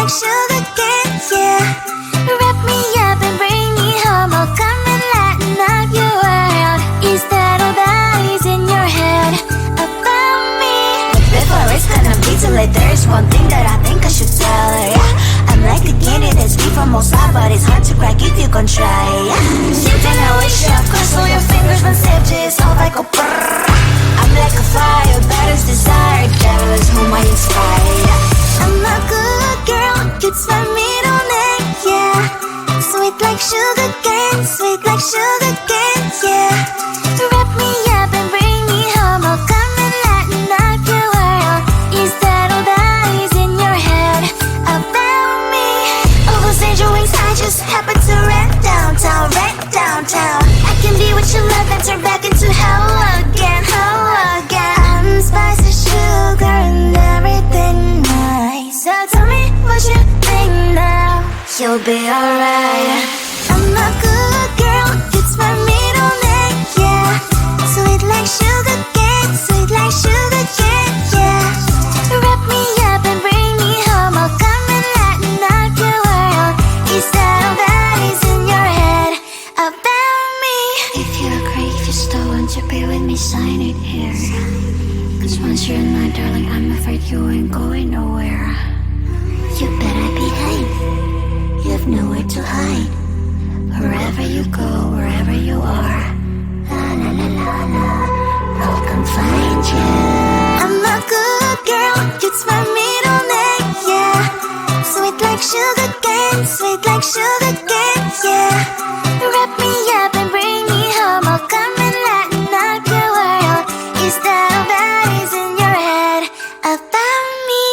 like sugar cane, yeah. Wrap me up and bring me home. I'll come and lighten up your world. Is that all that is in your head about me? But before it's gonna be too late, there's one thing that I think I should tell her, yeah. I'm like the candy that's free from Mozart, but it's hard to crack if you can try, yeah. Shooting a wish, of course, all your fingers when safety is off, I go brrrr. I'm like a fire, battles desire, devil is whom I inspire, yeah. I'm a good girl, it's my middle name, yeah. Sweet like sugar cane, sweet like sugar cane, yeah. Wrap me up and bring me home. I'll come and lighten up your world. Is that all that is in your head about me? All those angel wings I just happen to rent downtown, rent downtown. I can be what you love and turn back into hell again, hell again. I'm spicy sugar and everything nice. So tell me what you think now. You'll be alright. I'm a good girl, it's my middle name, yeah. Sweet like sugar cane, sweet like sugar cane, yeah. Wrap me up and bring me home. I'll come and lighten up your world. Is that all that is in your head about me? If you agree, if you still want to be with me, sign it here. Cause once you're in my darling, I'm afraid you ain't going nowhere. You better behave, you have nowhere to hide. Wherever you go, wherever you are, la la la la la, I'll come find you. I'm a good girl, it's my middle name, yeah. Sweet like sugar cane, sweet like sugar cane, yeah. Wrap me up and bring me home. I'll come and lighten up your world. Is that all that is in your head about me?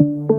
you.